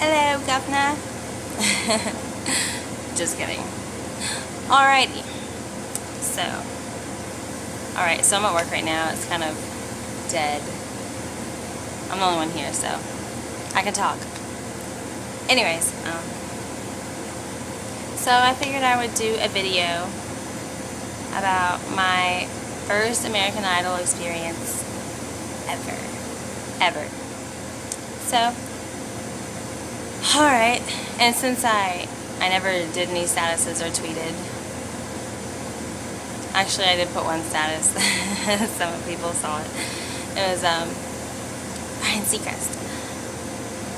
Hello, Governor. Just kidding. Alrighty. So I'm at work right now. It's kind of dead. I'm the only one here, so I can talk. Anyways, so I figured I would do a video about my first American Idol experience ever. So, alright, and since I never did any statuses or tweeted, actually I did put one status, some people saw it. It was Ryan Seacrest,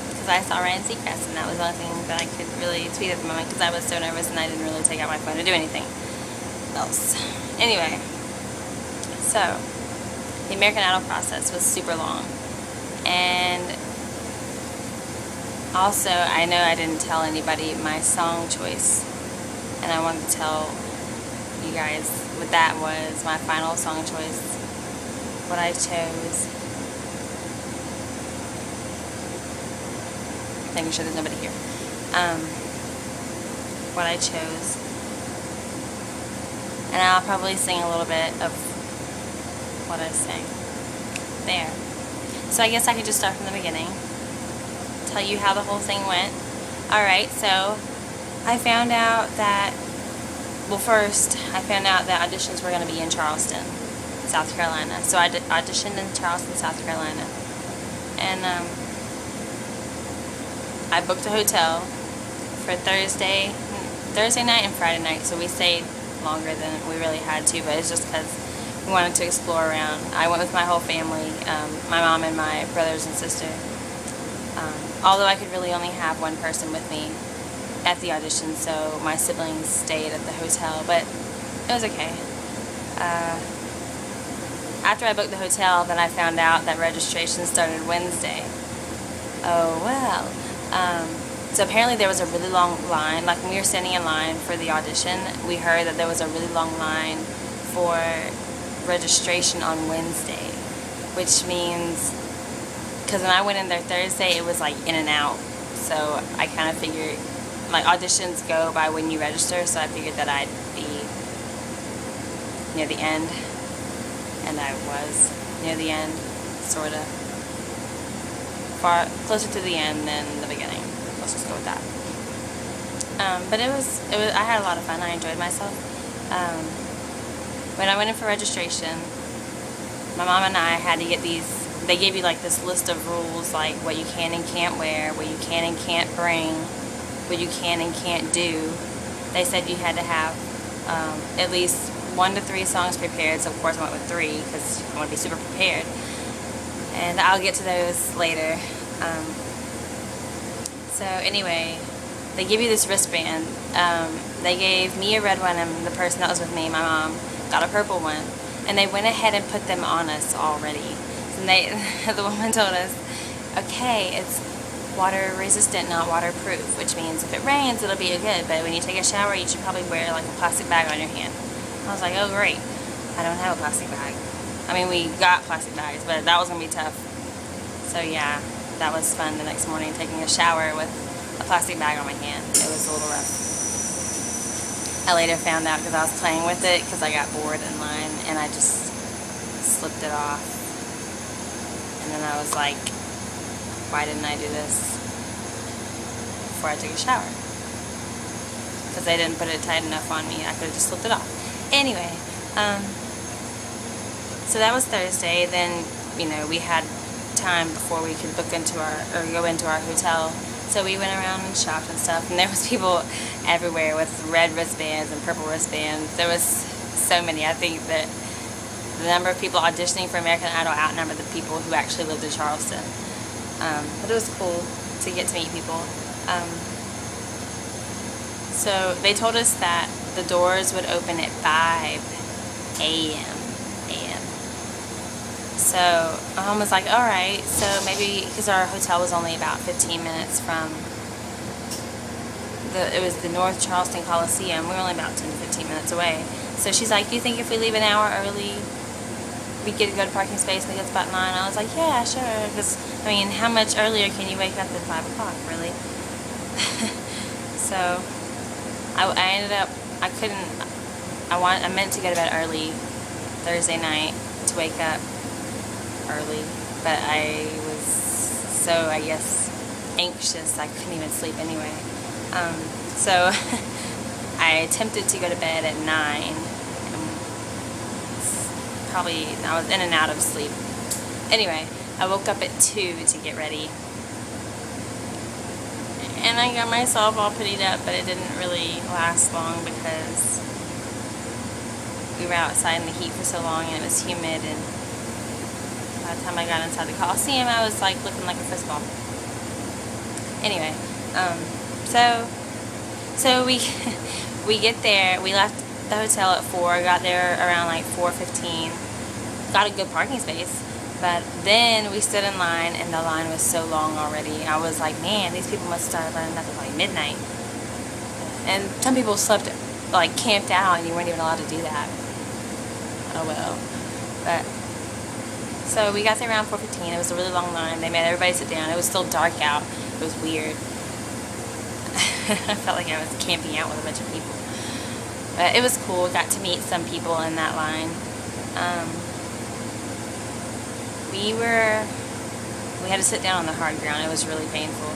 because I saw Ryan Seacrest, and that was the only thing that I could really tweet at the moment, because I was so nervous and I didn't really take out my phone to do anything else. Anyway, so the American Idol process was super long, and also I know I didn't tell anybody my song choice, and I wanted to tell you guys what that was, my final song choice, what I chose. Making sure there's nobody here. What I chose. And I'll probably sing a little bit of what I sang there. So I guess I could just start from the beginning. Tell you how the whole thing went. Alright, so I found out that, well, first I found out that auditions were going to be in Charleston, South Carolina. So I auditioned in Charleston, South Carolina. And I booked a hotel for Thursday night and Friday night, so we stayed longer than we really had to, but it's just because we wanted to explore around. I went with my whole family, my mom and my brothers and sister, although I could really only have one person with me at the audition, so my siblings stayed at the hotel, but it was okay. After I booked the hotel, then I found out that registration started Wednesday. Oh well. So apparently there was a really long line. Like when we were standing in line for the audition, we heard that there was a really long line for registration on Wednesday, which means, because when I went in there Thursday, it was like in and out. So I kind of figured, like, auditions go by when you register, so I figured that I'd be near the end, and I was near the end, sort of. Far closer to the end than the beginning. Let's just go with that. But it was. I had a lot of fun. I enjoyed myself. When I went in for registration, my mom and I had to get these. They gave you like this list of rules, like what you can and can't wear, what you can and can't bring, what you can and can't do. They said you had to have at least 1 to 3 songs prepared. So of course I went with 3 because I want to be super prepared. And I'll get to those later. So anyway, they give you this wristband. They gave me a red one, and the person that was with me, my mom, got a purple one. And they went ahead and put them on us already. And the woman told us, okay, it's water resistant, not waterproof, which means if it rains, it'll be good. But when you take a shower, you should probably wear like a plastic bag on your hand. I was like, oh great, I don't have a plastic bag. I mean, we got plastic bags, but that was going to be tough. So yeah, that was fun the next morning, taking a shower with a plastic bag on my hand. It was a little rough. I later found out because I was playing with it because I got bored in line, and I just slipped it off. And then I was like, why didn't I do this before I took a shower? Because they didn't put it tight enough on me. I could have just slipped it off. Anyway, so that was Thursday. Then, you know, we had time before we could book into go into our hotel. So we went around and shopped and stuff, and there was people everywhere with red wristbands and purple wristbands. There was so many. I think that the number of people auditioning for American Idol outnumbered the people who actually lived in Charleston. But it was cool to get to meet people. So they told us that the doors would open at 5 a.m. So my mom was like, alright, so maybe, because our hotel was only about 15 minutes from it was the North Charleston Coliseum. We were only about 10 to 15 minutes away. So she's like, do you think if we leave an hour early, we get to go to parking space and it gets about 9. I was like, yeah, sure. Because, I mean, how much earlier can you wake up than 5 o'clock, really? So, I ended up, I couldn't, I meant to go to bed early Thursday night to wake up early, but I was so, I guess, anxious I couldn't even sleep anyway. So I attempted to go to bed at 9, and probably, I was in and out of sleep. Anyway, I woke up at 2 to get ready, and I got myself all prettied up, but it didn't really last long because we were outside in the heat for so long and it was humid, and by the time I got inside the Coliseum I was like looking like a football. Anyway, so we get there. We left the hotel at 4, got there around like 4:15, got a good parking space, but then we stood in line and the line was so long already. I was like, man, these people must start running up at like midnight. And some people slept, like camped out, and you weren't even allowed to do that. Oh well. But so we got there around 4:15. It was a really long line. They made everybody sit down. It was still dark out. It was weird. I felt like I was camping out with a bunch of people. But it was cool. Got to meet some people in that line. We had to sit down on the hard ground. It was really painful.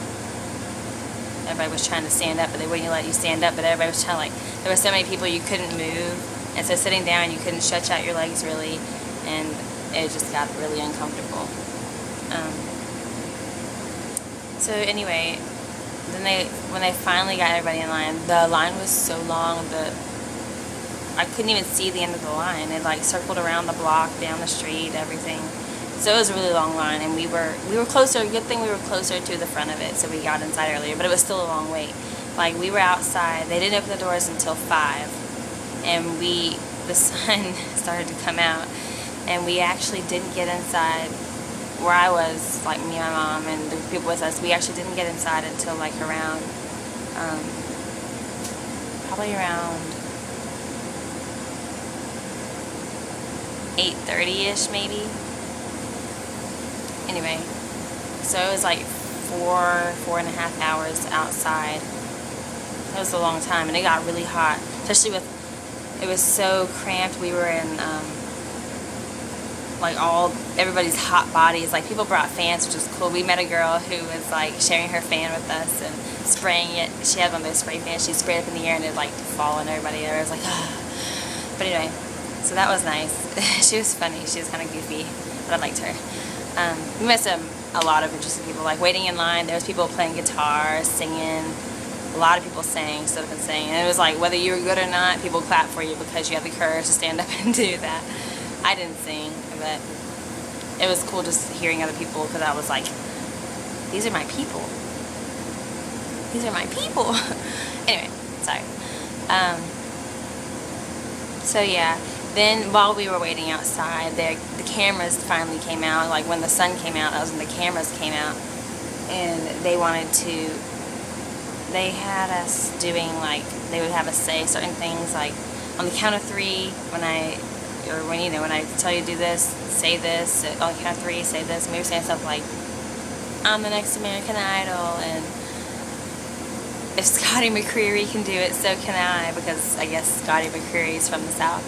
Everybody was trying to stand up, but they wouldn't let you stand up. But everybody was trying, like, there were so many people you couldn't move, and so sitting down you couldn't stretch out your legs really, and it just got really uncomfortable. So anyway, then when they finally got everybody in line, the line was so long that I couldn't even see the end of the line. It like circled around the block, down the street, everything. So it was a really long line, and we were closer. Good thing we were closer to the front of it, so we got inside earlier. But it was still a long wait. Like, we were outside. They didn't open the doors until 5, and the sun started to come out, and we actually didn't get inside where I was, like me and my mom and the people with us. We actually didn't get inside until like around, probably around 8:30ish maybe. Anyway, so it was like 4.5 hours outside. It was a long time, and it got really hot, especially with, it was so cramped. We were in, like everybody's hot bodies. Like, people brought fans, which was cool. We met a girl who was like sharing her fan with us and spraying it. She had one of those spray fans. She sprayed it up in the air and it like fall on everybody. I was like, ah. But anyway, so that was nice. She was funny. She was kind of goofy, but I liked her. We met a lot of interesting people, like waiting in line. There was people playing guitar, singing. A lot of people sang, stood up and sang. And it was like, whether you were good or not, people clapped for you because you had the courage to stand up and do that. I didn't sing, but it was cool just hearing other people, because I was like, these are my people. These are my people. Anyway, sorry. So yeah. Then while we were waiting outside, the cameras finally came out. Like, when the sun came out, that was when the cameras came out. And they had us doing, like, they would have us say certain things, like, on the count of 3, when I tell you to do this, say this, on the count of 3, say this. And we were saying stuff like, I'm the next American Idol, and if Scotty McCreery can do it, so can I, because I guess Scotty McCreery's from the South.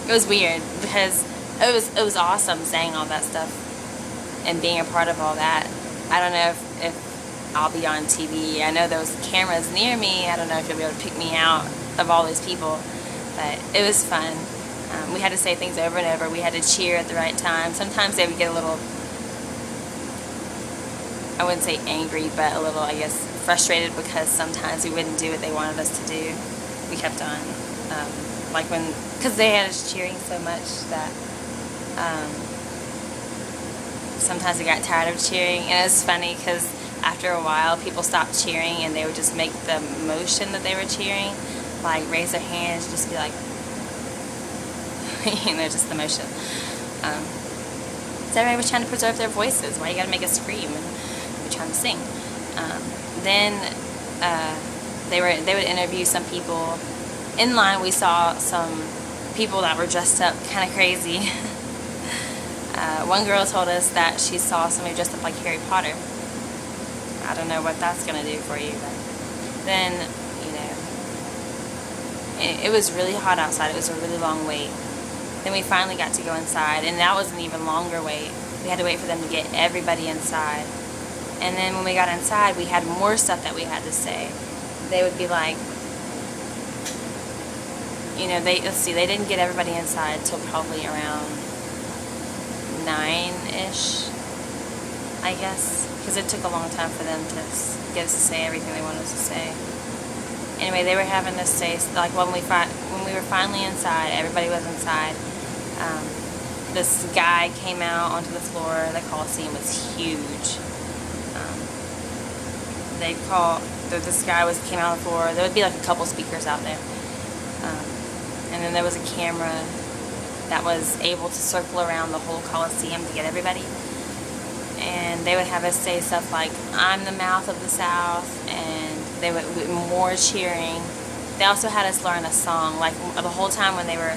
It was weird, because it was awesome saying all that stuff and being a part of all that. I don't know if I'll be on TV. I know there was cameras near me. I don't know if you'll be able to pick me out of all those people, but it was fun. We had to say things over and over. We had to cheer at the right time. Sometimes they would get a little, I wouldn't say angry, but a little, I guess, frustrated, because sometimes we wouldn't do what they wanted us to do. We kept on. Like because they had us cheering so much that sometimes I got tired of cheering. And it was funny, because after a while people stopped cheering and they would just make the motion that they were cheering, like raise their hands and just be like, you know, just the motion. So everybody was trying to preserve their voices. Why you gotta make us scream and we're trying to sing? Then they would interview some people. In line, we saw some people that were dressed up kind of crazy. One girl told us that she saw somebody dressed up like Harry Potter. I don't know what that's going to do for you, but then, you know, it was really hot outside. It was a really long wait. Then we finally got to go inside, and that was an even longer wait. We had to wait for them to get everybody inside. And then when we got inside, we had more stuff that we had to say. They would be like, you know, they didn't get everybody inside till probably around 9-ish, I guess, because it took a long time for them to get us to say everything they wanted us to say. Anyway, they were having us say, like, when we were finally inside, everybody was inside. This guy came out onto the floor. The Coliseum was huge. This guy came out on the floor. There would be like a couple speakers out there. And then there was a camera that was able to circle around the whole Coliseum to get everybody. And they would have us say stuff like, "I'm the mouth of the South," and they would more cheering. They also had us learn a song. Like, the whole time when they were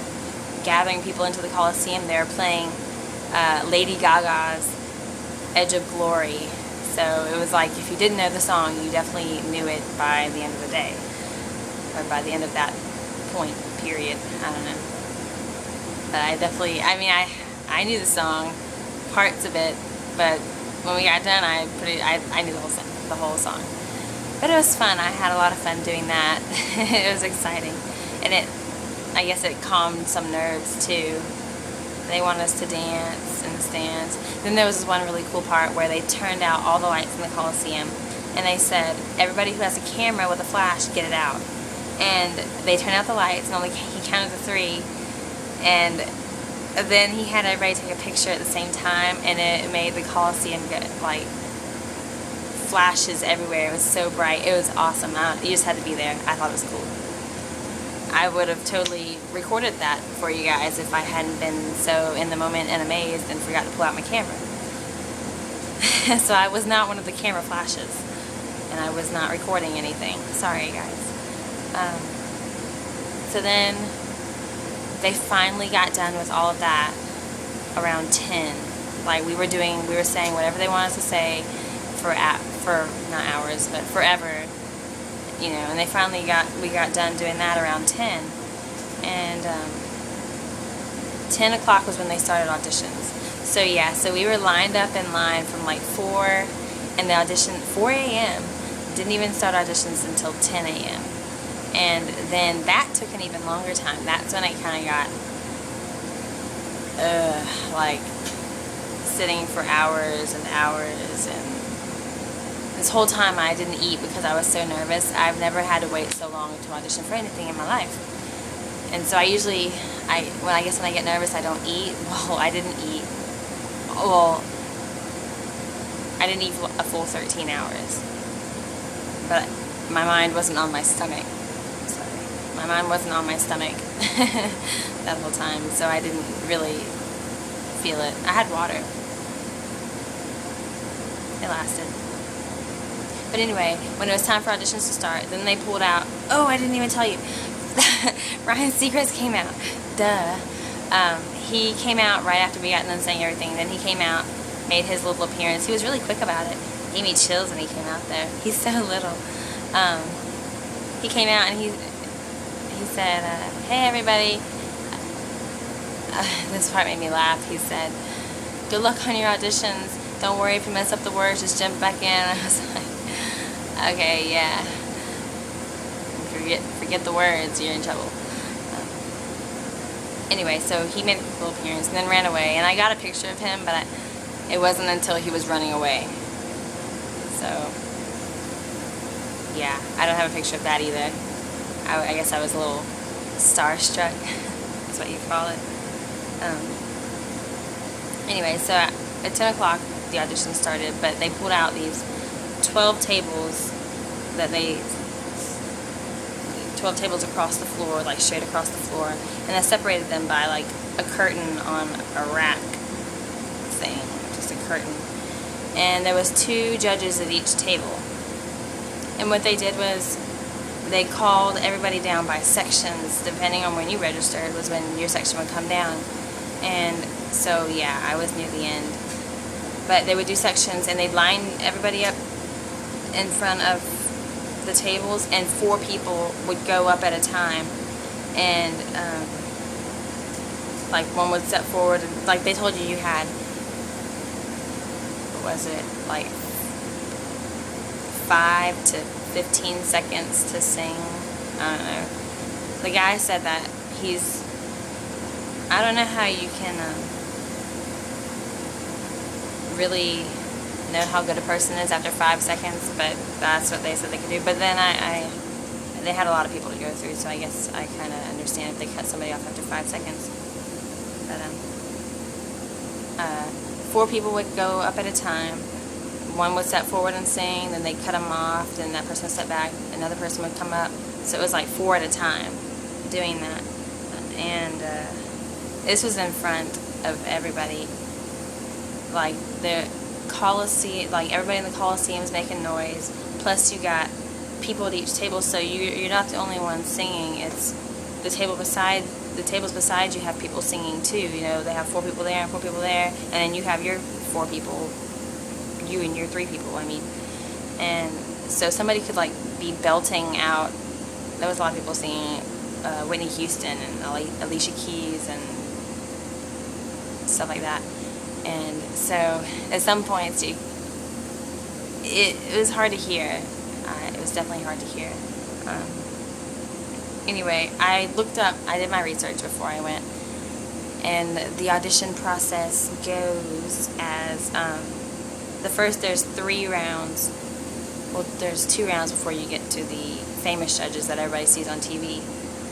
gathering people into the Coliseum, they were playing Lady Gaga's "Edge of Glory." So it was like, if you didn't know the song, you definitely knew it by the end of the day, or by the end of that point period. I don't know. But I knew the song, parts of it, but when we got done, I knew the whole song. But it was fun. I had a lot of fun doing that. It was exciting, and I guess it calmed some nerves too. They wanted us to dance in the stands. Then there was this one really cool part where they turned out all the lights in the Coliseum, and they said, "Everybody who has a camera with a flash, get it out." And they turned out the lights, and he counted to 3, and then he had everybody take a picture at the same time, and it made the Coliseum get like flashes everywhere. It was so bright. It was awesome. You just had to be there. I thought it was cool. I would have totally recorded that for you guys if I hadn't been so in the moment and amazed and forgot to pull out my camera. So I was not one of the camera flashes, and I was not recording anything. Sorry, guys. So then they finally got done with all of that around 10. Like, we were saying whatever they wanted us to say for not hours, but forever, you know. And we got done doing that around 10, and 10 o'clock was when they started auditions. So yeah, so we were lined up in line from like 4, and the audition 4 a.m. Didn't even start auditions until 10 a.m. And then that took an even longer time. That's when I kind of got like sitting for hours and hours, and this whole time I didn't eat because I was so nervous. I've never had to wait so long to audition for anything in my life. And so when I get nervous, I don't eat. Well, I didn't eat. Well, I didn't eat a full 13 hours. But my mind wasn't on my stomach. My mind wasn't on my stomach that whole time, so I didn't really feel it. I had water. It lasted. But anyway, when it was time for auditions to start, then they pulled out, oh, I didn't even tell you, Ryan Seacrest came out. Duh. He came out right after we got done saying everything. Then he came out, made his little appearance. He was really quick about it. He gave me chills when he came out there. He's so little. He came out and he said, "Hey everybody." This part made me laugh. He said, "Good luck on your auditions. Don't worry if you mess up the words, just jump back in." And I was like, okay, yeah. Forget the words, you're in trouble. Anyway, so he made a quick little appearance and then ran away. And I got a picture of him, but it wasn't until he was running away. So, yeah, I don't have a picture of that either. I guess I was a little starstruck. That's what you call it. Anyway, so at 10 o'clock the audition started, but they pulled out these 12 tables 12 tables across the floor, like straight across the floor, and I separated them by like a curtain on a rack thing, just a curtain. And there was 2 judges at each table. And what they did was they called everybody down by sections. Depending on when you registered was when your section would come down. And so yeah, I was near the end. But they would do sections, and they'd line everybody up in front of the tables, and 4 people would go up at a time, and like one would step forward, and like they told you you had, what was it, like 5 to 15 seconds to sing. I don't know. The guy said that I don't know how you can really know how good a person is after 5 seconds, but that's what they said they could do. But then they had a lot of people to go through, so I guess I kind of understand if they cut somebody off after 5 seconds. But 4 people would go up at a time. One would step forward and sing, then they cut them off, then that person would step back, another person would come up. So it was like 4 at a time doing that. And this was in front of everybody. Like the Coliseum, like everybody in the Coliseum is making noise. Plus you got people at each table, so you're not the only one singing. It's the tables beside you have people singing too. You know, they have 4 people there and 4 people there, and then you have your 4 people, you and your 3 people. I mean, and so somebody could like be belting out. There was a lot of people singing Whitney Houston and Alicia Keys and stuff like that. And so at some points it was hard to hear. It was definitely hard to hear. Anyway, I did my research before I went, and the audition process goes as there's 3 rounds. Well, there's 2 rounds before you get to the famous judges that everybody sees on TV.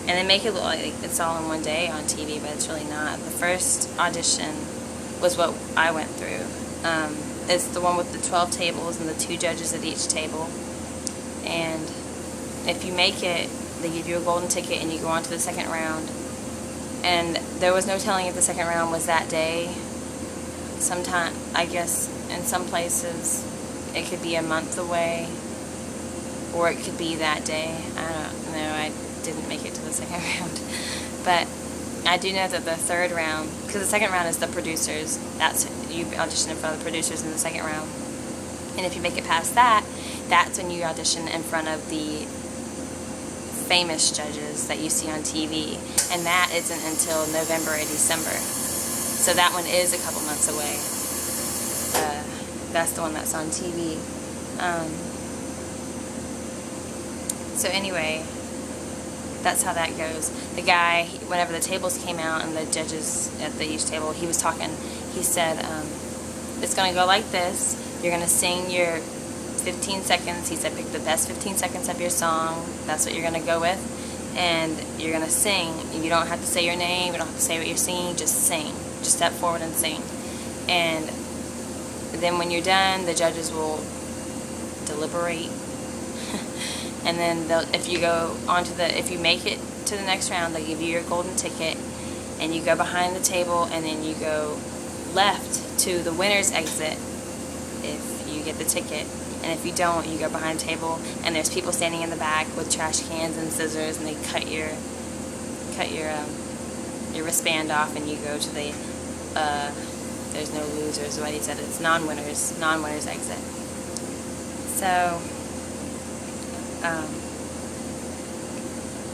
And they make it look like it's all in one day on TV, but it's really not. The first audition was what I went through. It's the one with the 12 tables and the 2 judges at each table. And if you make it, they give you a golden ticket and you go on to the second round. And there was no telling if the second round was that day. Sometime, I guess, in some places, it could be a month away, or it could be that day. I don't know. I didn't make it to the second round. But I do know that the third round, because the second round is the producers, that's, you audition in front of the producers in the second round. And if you make it past that, that's when you audition in front of the famous judges that you see on TV. And that isn't until November or December. So that one is a couple months away. That's the one that's on TV. So anyway, that's how that goes. The guy, whenever the tables came out and the judges at each table, he was talking. He said, it's going to go like this. You're going to sing your 15 seconds. He said, pick the best 15 seconds of your song. That's what you're going to go with. And you're going to sing. You don't have to say your name. You don't have to say what you're singing. Just sing. Just step forward and sing. And then when you're done, the judges will deliberate. And then if you make it to the next round, they'll give you your golden ticket, and you go behind the table, and then you go left to the winner's exit if you get the ticket. And if you don't, you go behind the table, and there's people standing in the back with trash cans and scissors, and they cut your wristband off, and you go to the there's no losers, what he said, it's non-winners exit.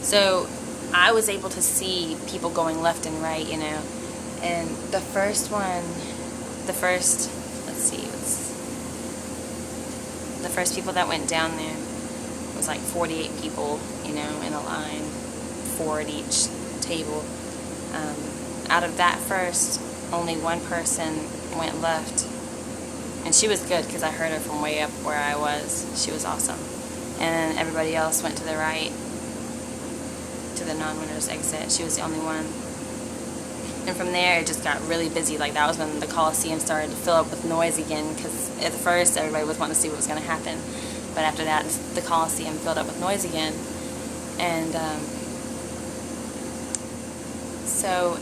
So I was able to see people going left and right, you know. And the first people that went down there was like 48 people, you know, in a line, 4 at each table. Out of that first, only one person went left. And she was good because I heard her from way up where I was. She was awesome. And then everybody else went to the right, to the non-winners exit. She was the only one. And from there, it just got really busy. Like, that was when the Coliseum started to fill up with noise again, because at first, everybody was wanting to see what was going to happen. But after that, the Coliseum filled up with noise again. And so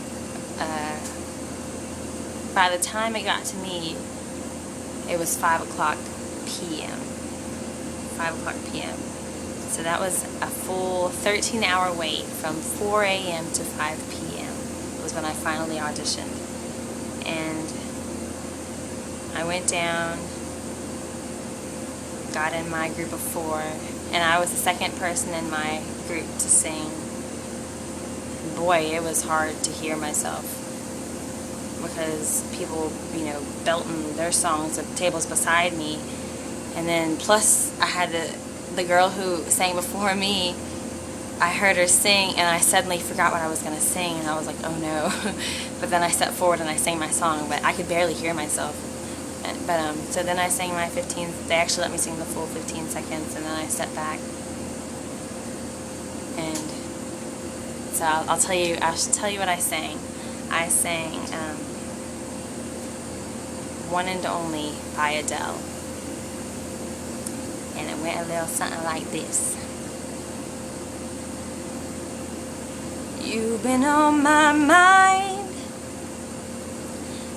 by the time it got to me, it was 5 o'clock p.m. 5 o'clock p.m. So that was a full 13-hour wait from 4 a.m. to 5 p.m. was when I finally auditioned. And I went down, got in my group of 4, and I was the second person in my group to sing. Boy, it was hard to hear myself because people, belting their songs at the tables beside me. And then plus I had the girl who sang before me, I heard her sing and I suddenly forgot what I was going to sing, and I was like, oh no. But then I stepped forward and I sang my song, but I could barely hear myself. But so then I sang my 15, they actually let me sing the full 15 seconds, and then I stepped back. And so I'll tell you what I sang. I sang One and Only by Adele. And it went a little something like this. You've been on my mind,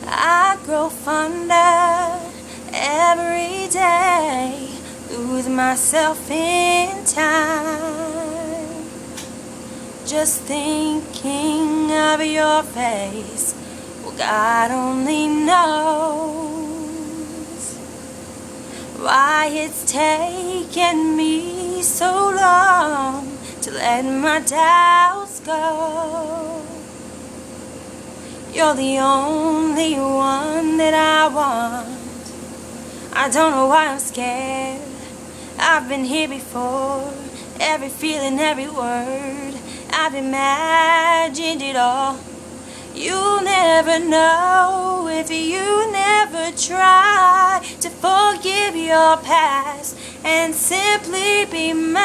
I grow fonder every day, lose myself in time, just thinking of your face. Well, God only knows why it's taken me so long to let my doubts go. You're the only one that I want. I don't know why I'm scared. I've been here before. Every feeling, every word, I've imagined it all. You'll never know if you never try to forgive your past and simply be mine.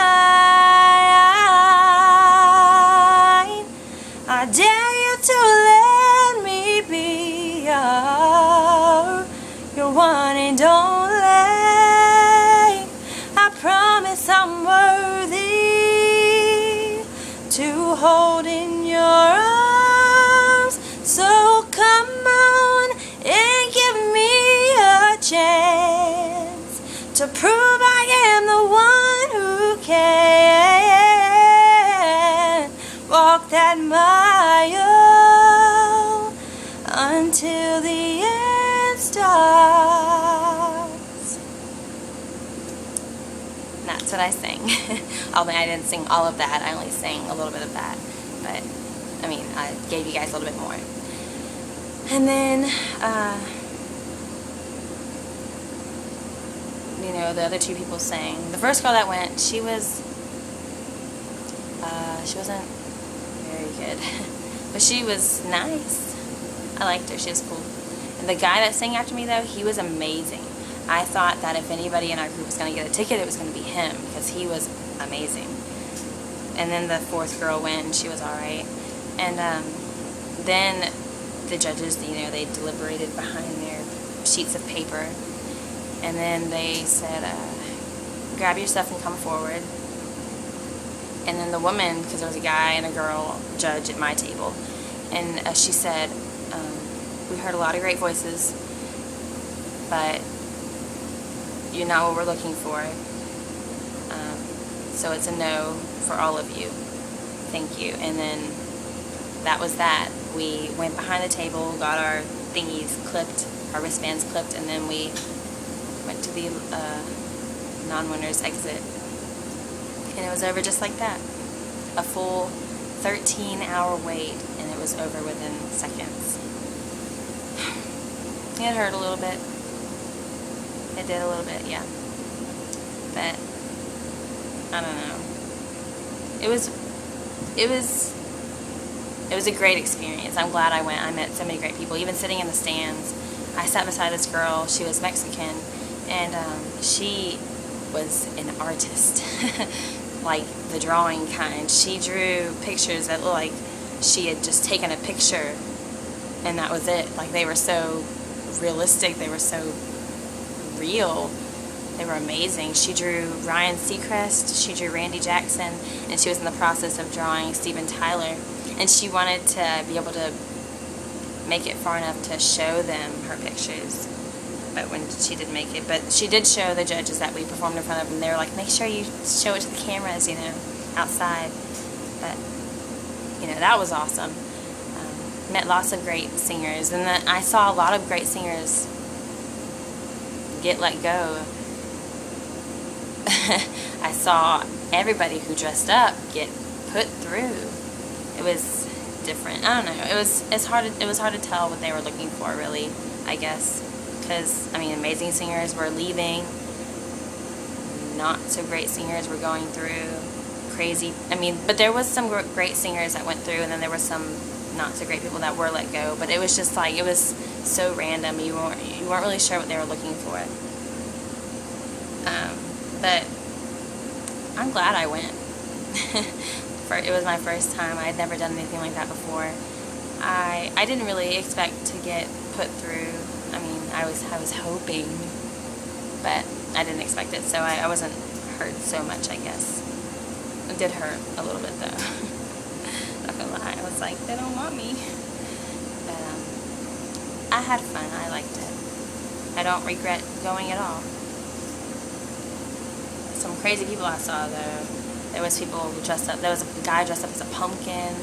I dare you to let me be your one and only. I promise I'm worthy to hold in your arms. So come on and give me a chance to prove I am the one who can walk that mile until the end starts. And that's what I sang. Although I didn't sing all of that, I only sang a little bit of that. But I mean, I gave you guys a little bit more. And then, the other 2 people sang. The first girl that went, she wasn't very good, but she was nice. I liked her. She was cool. And the guy that sang after me, though, he was amazing. I thought that if anybody in our group was going to get a ticket, it was going to be him, because he was amazing. And then the 4th girl went, and she was alright. And then the judges, they deliberated behind their sheets of paper, and then they said, grab your stuff and come forward. And then the woman, because there was a guy and a girl judge at my table, and she said, we heard a lot of great voices, but you're not what we're looking for, so it's a no for all of you. Thank you. And then that was that. We went behind the table, got our thingies clipped, our wristbands clipped, and then we went to the non-winners exit. And it was over just like that. A full 13-hour wait, and it was over within seconds. It hurt a little bit. It did a little bit, yeah. But I don't know. It was a great experience. I'm glad I went. I met so many great people. Even sitting in the stands, I sat beside this girl. She was Mexican, and she was an artist, like the drawing kind. She drew pictures that looked like she had just taken a picture, and that was it. Like, they were so realistic. They were so real. They were amazing. She drew Ryan Seacrest. She drew Randy Jackson, and she was in the process of drawing Steven Tyler. And she wanted to be able to make it far enough to show them her pictures. but when she did make it. But she did show the judges that we performed in front of them. They were like, make sure you show it to the cameras, you know, outside. But, you know, that was awesome. Met lots of great singers, and then I saw a lot of great singers get let go. I saw everybody who dressed up get put through. It was different. I don't know. It was hard to tell what they were looking for, really, I guess, because I mean, amazing singers were leaving, not so great singers were going through. Crazy. I mean, but there was some great singers that went through, and then there were some not so great people that were let go. But it was just like, it was so random. You weren't really sure what they were looking for. But I'm glad I went. It was my first time. I had never done anything like that before. I didn't really expect to get put through. I mean, I was hoping, but I didn't expect it, so I wasn't hurt so much, I guess. It did hurt a little bit, though. Not gonna lie, I was like, they don't want me. But I had fun. I liked it. I don't regret going at all. Some crazy people I saw, though. There was people who dressed up. There was a guy dressed up as a pumpkin.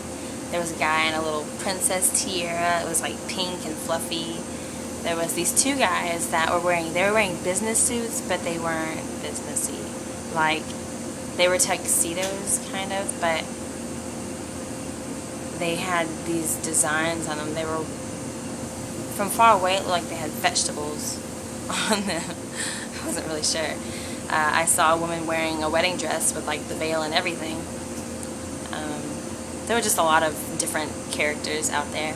There was a guy in a little princess tiara. It was like pink and fluffy. There was these two guys that were wearing business suits, but they weren't businessy. Like, they were tuxedos, kind of, but they had these designs on them. They were, from far away, it looked like they had vegetables on them. I wasn't really sure. I saw a woman wearing a wedding dress with like the veil and everything. There were just a lot of different characters out there.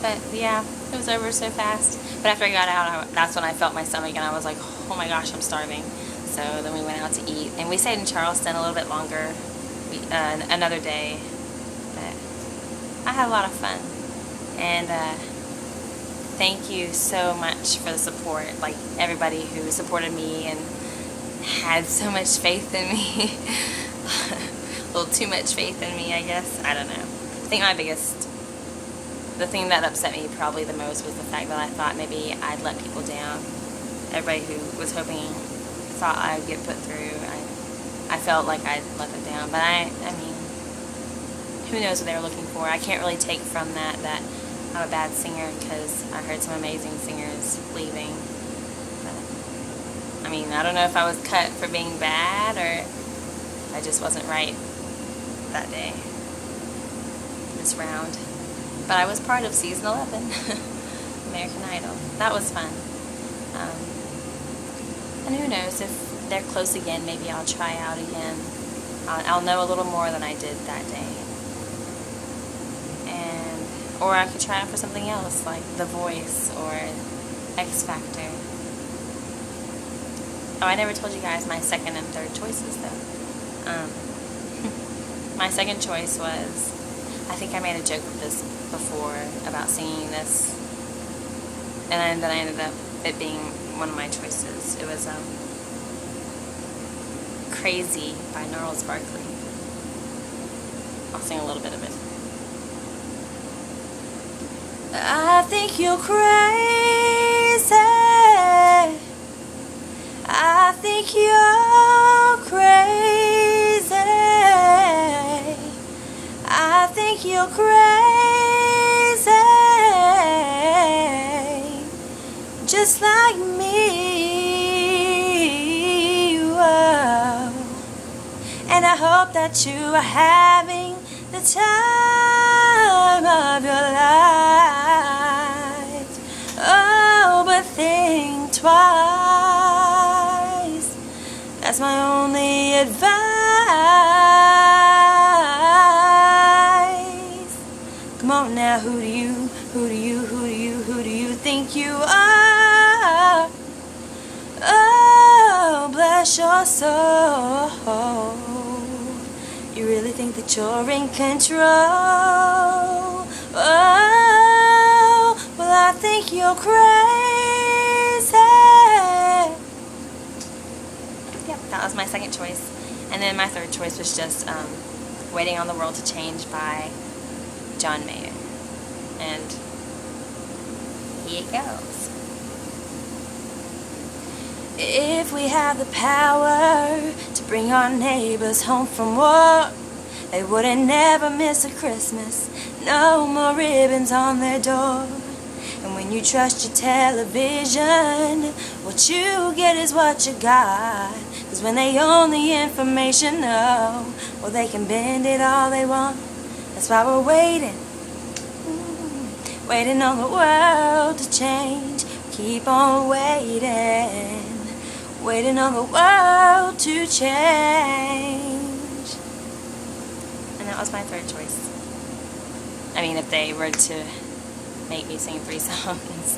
But yeah, it was over so fast. But after I got out, that's when I felt my stomach, and I was like, oh my gosh, I'm starving. So then we went out to eat, and we stayed in Charleston a little bit longer, another day. But I had a lot of fun, and thank you so much for the support. Like, everybody who supported me and had so much faith in me. A little too much faith in me, I guess. I don't know. I think the thing that upset me probably the most was the fact that I thought maybe I'd let people down. Everybody who was hoping, thought I'd get put through. I felt like I'd let them down. But I mean, who knows what they were looking for. I can't really take from that I'm a bad singer, because I heard some amazing singers leaving. But, I mean, I don't know if I was cut for being bad, or I just wasn't right that day, this round. But I was part of season 11, American Idol. That was fun. And who knows, if they're close again, maybe I'll try out again. I'll know a little more than I did that day. Or I could try out for something else, like The Voice or X Factor. Oh, I never told you guys my second and third choices, though. My second choice was, I think I made a joke with this before about singing this, and then I ended up it being one of my choices. It was Crazy by Gnarls Barkley. I'll sing a little bit of it. I think you're crazy. I think you're crazy. I think you're crazy. Just like me. Whoa. And I hope that you are having the time of your life. Oh, but think twice. That's my only advice. Come on now, who do you think you are? Oh, bless your soul. You really think that you're in control? Oh, well, I think you're crazy. Yep, that was my second choice. And then my third choice was just Waiting on the World to Change by John Mayer. And Here it goes. If we had the power to bring our neighbors home from war, they wouldn't never miss a Christmas. No more ribbons on their door. And when you trust your television, what you get is what you got. 'Cause when they own the information, no, well, they can bend it all they want. That's why we're waiting, waiting on the world to change. Keep on waiting, waiting on the world to change. And that was my third choice. I mean, if they were to make me sing 3 songs.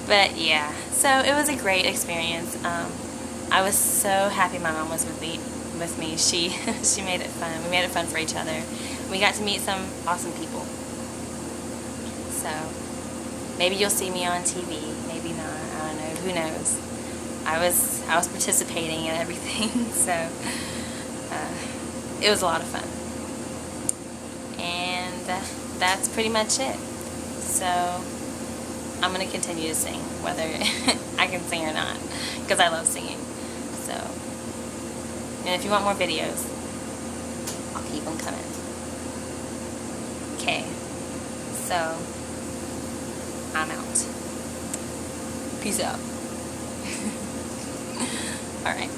But yeah, so it was a great experience. I was so happy my mom was with me. She made it fun. We made it fun for each other. We got to meet some awesome people. So maybe you'll see me on TV. Maybe not. I don't know. Who knows? I was participating in everything. So it was a lot of fun. And that's pretty much it. So I'm going to continue to sing, whether I can sing or not, because I love singing. So, and if you want more videos, I'll keep them coming. Okay, so I'm out. Peace out. Alright.